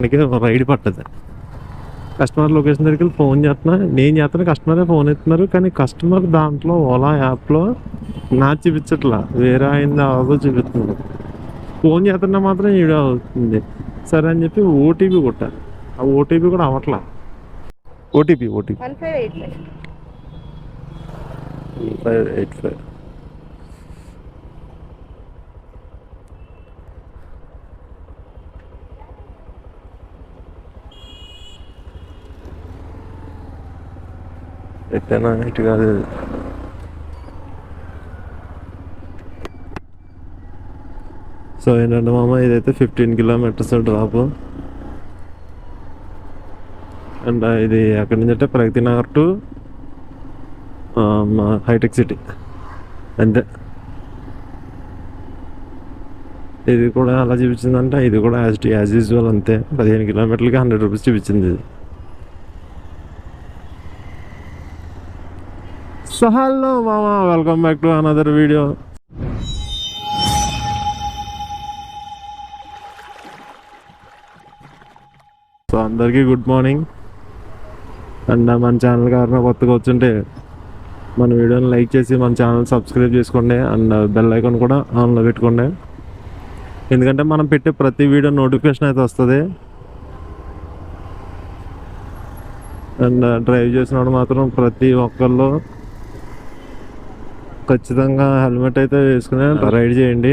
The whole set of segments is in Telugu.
మనకి రైడ్ పట్టదు. కస్టమర్ లొకేషన్ దగ్గరికి ఫోన్ చేస్తున్నా, నేను చేస్తున్నా, కస్టమరే ఫోన్ ఎత్తున్నారు. కానీ కస్టమర్ దాంట్లో ఓలా యాప్లో నా చూపించట్లా, వేరే ఆయన అవదో చూపిస్తుంది. ఫోన్ చేస్తున్నా మాత్రం ఈడ అవుతుంది. సరే అని చెప్పి ఓటీపీ కొట్టా, ఆ ఓటీపీ కూడా అవ్వట్లా. ఓటీపీ 1585. ఎట్టనా ఇటు కాదు. సో ఏంటంటే మామ, ఇదైతే 15 కిలోమీటర్స్ డ్రాప్. అండ్ ఇది ఎక్కడి నుంచి అంటే Pragathi Nagar to hitech city అంతే. ఇది కూడా అలా చూపించిందంటే ఇది కూడా యాజ్ యూజువల్ అంతే. 15 కిలోమీటర్లకి 100 రూపీస్ చూపించింది ఇది. సో హలో మామ, welcome back to another video. So అందరికీ గుడ్ మార్నింగ్. అండ్ మన ఛానల్ కారణం కొత్తగా వచ్చుంటే మన వీడియోని లైక్ చేసి మన ఛానల్ సబ్స్క్రైబ్ చేసుకోండి. అండ్ బెల్ ఐకాన్ కూడా ఆన్లో పెట్టుకోండి, ఎందుకంటే మనం పెట్టే ప్రతి వీడియో నోటిఫికేషన్ అయితే వస్తుంది. అండ్ డ్రైవ్ చేసినప్పుడు మాత్రం ప్రతి ఒక్కళ్ళు ఖచ్చితంగా హెల్మెట్ అయితే వేసుకుని రైడ్ చేయండి.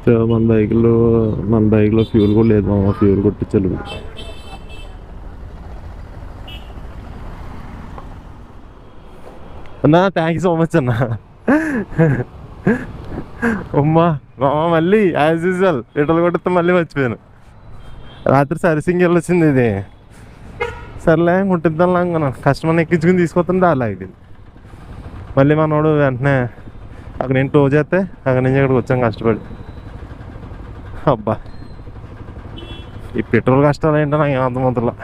సో మన బైక్లో ఫ్యూల్ కూడా లేదు మామ, ఫ్యూల్ కొట్టించాలి. అన్నా థ్యాంక్ యూ సో మచ్ అన్నా. అమ్మా మామ, మళ్ళీ యాజ్ యూజువల్ రిటర్న్ కొట్టితే మళ్ళీ మర్చిపోయాను. రాత్రి సర్వీసింగ్ వెళ్ళొచ్చింది ఇది. సర్లే కుట్టిద్దాం అనుకున్నాను, కస్టమర్ని ఎక్కించుకుని తీసుకొస్తుంటే అలా ఇది. మళ్ళీ మనోడు వెంటనే అక్కడ నేను టో చేస్తే అక్కడి నుంచి ఇక్కడికి వచ్చాం కష్టపడి. అబ్బా, ఈ పెట్రోల్ కష్టాలు ఏంటో నాకు ఏమంతమంతలా.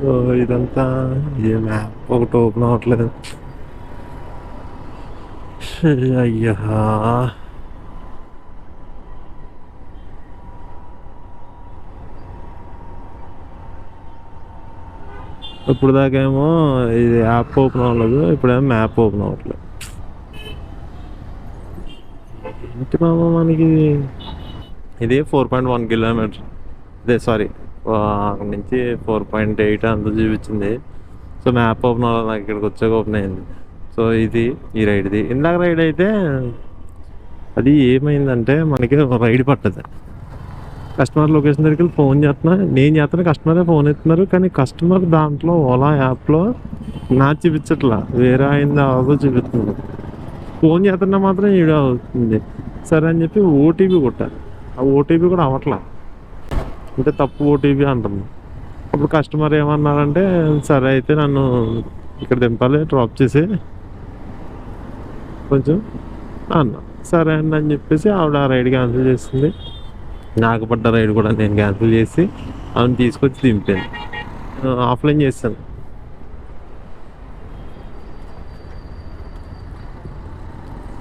సో ఇదంతా ఏ మ్యాప్ ఒకటి ఓపెన్ అవ్వట్లేదు. అయ్యా, ఇప్పుడు దాకేమో ఇది యాప్ ఓపెన్ అవ్వలేదు, ఇప్పుడేమో మ్యాప్ ఓపెన్ అవ్వట్లేదు. ఏంటి మామ, మనకి ఇది 4.1 కిలోమీటర్, అదే సారీ అక్కడి నుంచి 4.8 అంత చూపించింది. సో మ్యాప్ ఓపెన్ అవ్వాలి, నాకు ఇక్కడికి వచ్చాక ఓపెన్ అయింది. సో ఇది ఈ రైడ్ది. ఇందాక రైడ్ అయితే అది ఏమైందంటే మనకి రైడ్ పట్టదు. కస్టమర్ లొకేషన్ దగ్గరికి ఫోన్ చేస్తున్నా, నేను చేస్తున్నా, కస్టమరే ఫోన్ ఎత్తున్నారు. కానీ కస్టమర్ దాంట్లో ఓలా యాప్లో నా చూపించట్లా, వేరే ఆయన అవదో చూపిస్తుంది. ఫోన్ చేస్తున్నా మాత్రం ఈడ అవుతుంది. సరే అని చెప్పి ఓటీపీ కొట్టా, ఆ ఓటీపీ కూడా అవ్వట్లా, అంటే తప్పు ఓటీపీ అంటుంది. అప్పుడు కస్టమర్ ఏమన్నారంటే, సరే అయితే నన్ను ఇక్కడ దింపాలి, డ్రాప్ చేసి కొంచెం అన్న. సరే అండి అని చెప్పేసి ఆవిడ ఆ రైడ్ క్యాన్సిల్ చేసింది. నాకు పడ్డ రైడ్ కూడా నేను క్యాన్సిల్ చేసి ఆమెను తీసుకొచ్చి దింపాను. ఆఫ్లైన్ చేస్తాను.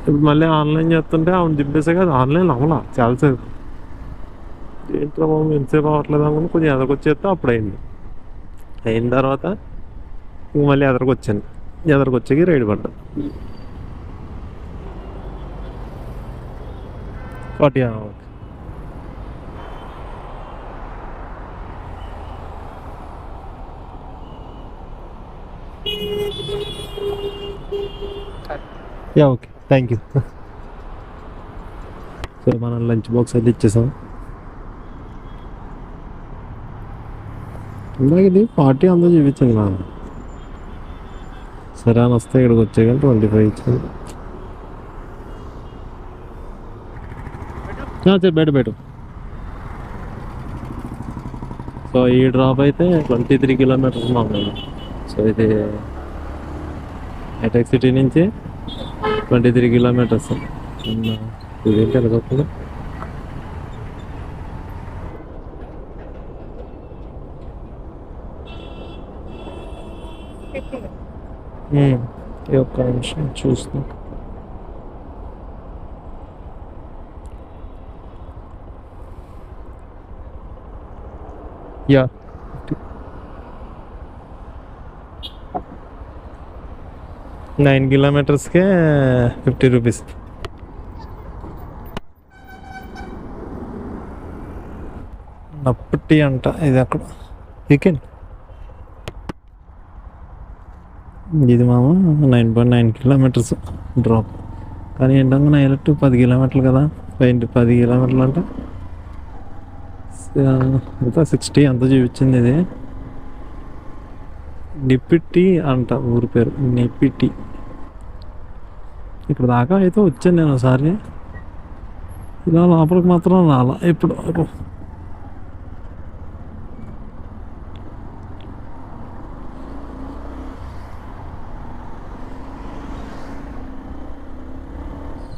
ఇప్పుడు మళ్ళీ ఆన్లైన్ చేస్తుంటే ఆమెను దింపేసా కదా, ఆన్లైన్ అవ్వాలా చాలాసేపు. ఏంట్లో బాబు ఎంతసేపు అవ్వట్లేదు అనుకుని కొంచెం ఎదరికొచ్చేస్తే అప్పుడు అయింది. అయిన తర్వాత ఇంక మళ్ళీ ఎదరికొచ్చాను, ఎదరికొచ్చాక రైడ్ పడ్డా. 40. Yeah okay, thank you. So మనం లంచ్ బాక్స్ అయితే ఇచ్చేసాం. ఇందాక ఇది 40 అంతా చూపించింది మా. సరే అని వస్తే ఇక్కడికి వచ్చే కానీ 25 ఇచ్చింది. బయట. సో ఈ డ్రాప్ అయితే 23 కిలోమీటర్స్ మామూలు. సో ఇది హైటెక్ సిటీ నుంచి 23 కిలోమీటర్స్. ఇదేంటి వెళ్ళకపోతే ఈ ఒక్క నిమిషం చూస్తాం. Yeah 9 కిలోమీటర్స్కే 50 rupees. నప్పటి అంట ఇది అక్కడ చికెన్. ఇది మామ 9.9 కిలోమీటర్స్ డ్రాప్. కానీ ఏంటంటే నైలెట్ 10 కిలోమీటర్లు కదా, 10 కిలోమీటర్లు అంటే ఎంత 60 అంత చూపించింది. ఇది నిప్పిట్టి అంట ఊరి పేరు, నిప్పిట్టి. ఇక్కడ దాకా అయితే వచ్చాను నేను ఒకసారి, ఇలా లోపలికి మాత్రం రాలా ఇప్పుడు.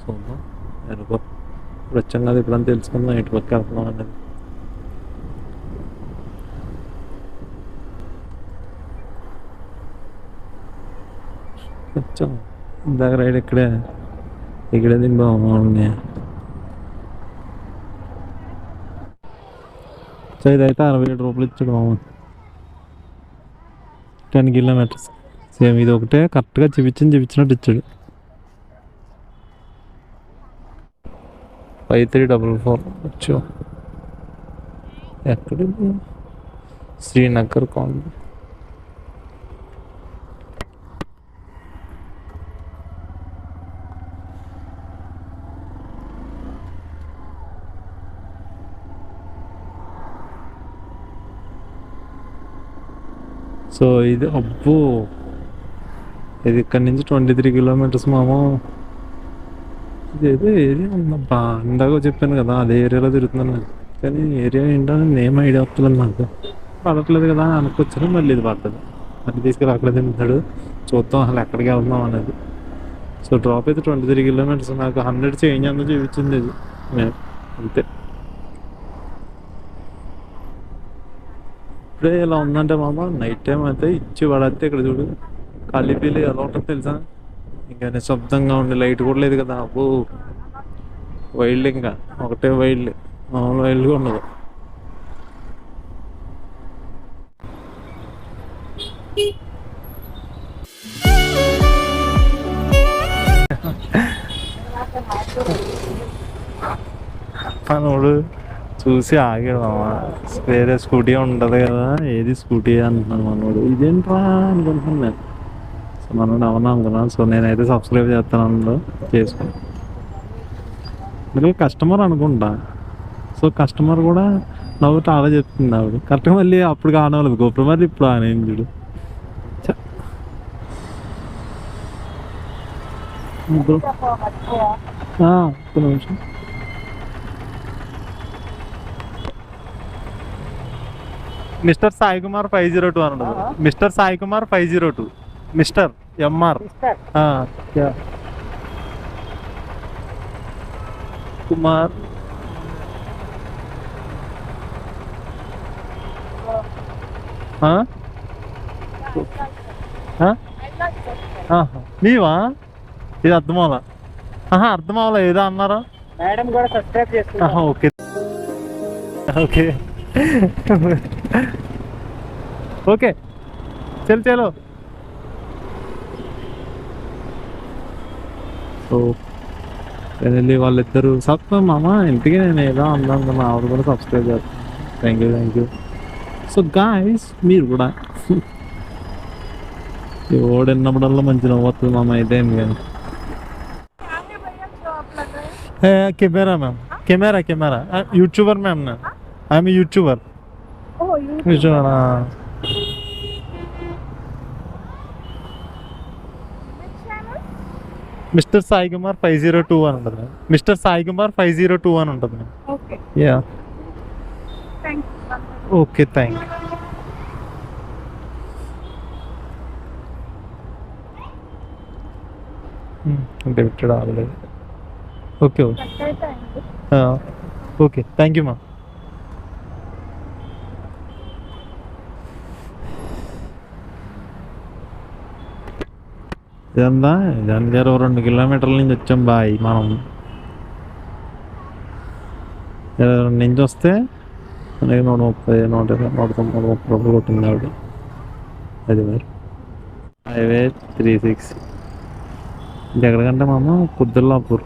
చూద్దాం అనుకో, ఇప్పుడు వచ్చాం కదా, ఇప్పుడంతా తెలుసుకుందాం ఇటు పక్క వెళ్తున్నాం అనేది. వచ్చాం ఇందాక రైడ్ ఇక్కడే దింపి బాగుంది. సో ఇదైతే 67 రూపాయలు ఇచ్చాడు మామ, 10 కిలోమీటర్స్. సేమ్ ఇది ఒకటే కరెక్ట్గా చూపించినట్టు ఇచ్చాడు. 5344 వచ్చు. ఎక్కడిది? శ్రీనగర్ కాలనీ. సో ఇది అబ్బో, ఇది ఇక్కడ నుంచి 23 కిలోమీటర్స్ మామో. ఇదేదో ఏరియా ఉందబ్బా, ఇందాక చెప్పాను కదా అదే ఏరియాలో తిరుగుతున్నాను, కానీ ఏరియా ఏంటో నేమ్ ఐడియా వస్తలేదు నాకు. పడట్లేదు కదా అని అనుకొచ్చాను, మళ్ళీ ఇది పడుతుంది. మళ్ళీ తీసుకెళ్ళి అక్కడ తింటాడు, చూద్దాం అసలు ఎక్కడికి వెళ్దాం అనేది. సో డ్రాప్ అయితే 23 కిలోమీటర్స్, నాకు 100 చేంజ్ అంతా చూపించింది ఇది మేము, అంతే. ఇప్పుడే ఇలా ఉందంటే మామ, నైట్ టైం అయితే ఇచ్చి పడఅయితే ఇక్కడ చూడు ఖాళీ పీలి ఎలా ఉంటుంది తెలుసా, ఇంకా నిశ్శబ్దంగా ఉండి, లైట్ కూడా లేదు కదా. అబ్బో వైల్డ్, ఇంకా ఒకటే వైల్డ్, మామూలు వైల్డ్గా ఉండదు. మనోడు చూసి ఆగాడు మామ, వేరే స్కూటీ ఉంటుంది కదా, ఏది స్కూటీ అంటున్నాను. మనోడు ఇదేంట్రా అనుకుంటున్నాను నేను. సో మనోడు అవునా అనుకున్నాను. సో నేనైతే సబ్స్క్రైబ్ చేస్తాను, అందులో చేసుకుని. మీరు కస్టమర్ అనుకుంటా. సో కస్టమర్ కూడా నవ్వుతూ అలా చెప్తుంది ఆవిడ. కరెక్ట్గా మళ్ళీ అప్పుడు కానవలేదు గోపురం, మళ్ళీ ఇప్పుడు ఆనేది చూడు. ఒక్క నిమిషం. మిస్టర్ సాయి కుమార్ 502 అని ఉండదు. Mister Sai Kumar 502, mister MR Kumar. నీవా? ఇది అర్థమవలా? అర్థమవలా ఏదో అన్నారా? ఓకే ఓకే ఓకే, చలో. సో వెళ్ళి వాళ్ళిద్దరు సబ్స్క్రైబ్ మామ, ఇంటికి నేను ఏదో అందాను, మా ఆవిడ కూడా సబ్స్క్రైబ్ చేస్తాను. Thank you. సో గాయస్ మీరు కూడా ఓడినప్పుడల్లా మంచి నవ్వు వస్తుంది మామ. అయితే ఏం కానీ camera ma'am, camera YouTuber ma'am, I'm YouTuber. Mister Sai Kumar 502 అని ఉంటుంది. మిస్టర్ సాయి కుమార్ 502 అని ఉంటుంది. Yeah okay, thank you. Debited అవ్వలేదు. Okay okay, thank you ma'am. ఇదంతా 22 కిలోమీటర్ల నుంచి వచ్చాం బాయ్ మనం. 22 నుంచి వస్తే మనకి 130, 120, 190, 130 రూపాయలు కొట్టింది ఆవిడ. అది మరి హైవే 36. ఇది ఎక్కడికంటే మనం కుద్దుల్లాపూర్.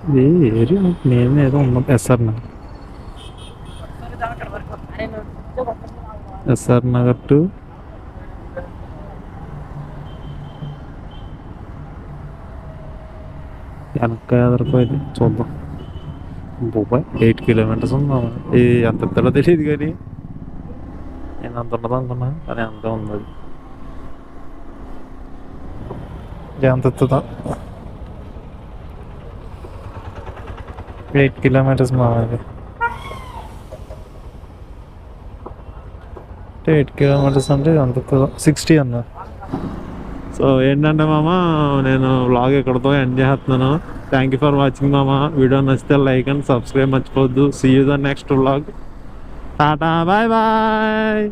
ఇది ఏరియా నేమ్ ఏదో ఉన్నాం. ఎస్ఆర్ నగర్ టు వెనక ఎదరిపోయింది చూద్దాం. బొబ్బాయి 8 కిలోమీటర్స్ ఉందా. ఇది ఎంత ఎత్తాడో తెలియదు కానీ నేను అంత ఉండదు అనుకున్నా, కానీ అంత ఉంది. ఎంత ఎత్తుదా 8 కిలోమీటర్స్ మాది. 8 కిలోమీటర్స్ అంటే అంత 60 అన్న. సో ఏంటంటే మామ, నేను వ్లాగ్ ఎక్కడితో ఎండ్ చేస్తున్నాను. థ్యాంక్ యూ ఫర్ వాచింగ్ మామ. వీడియో నచ్చితే లైక్ అండ్ సబ్స్క్రైబ్ మర్చిపోవద్దు. See you the next vlog. Tata bye bye.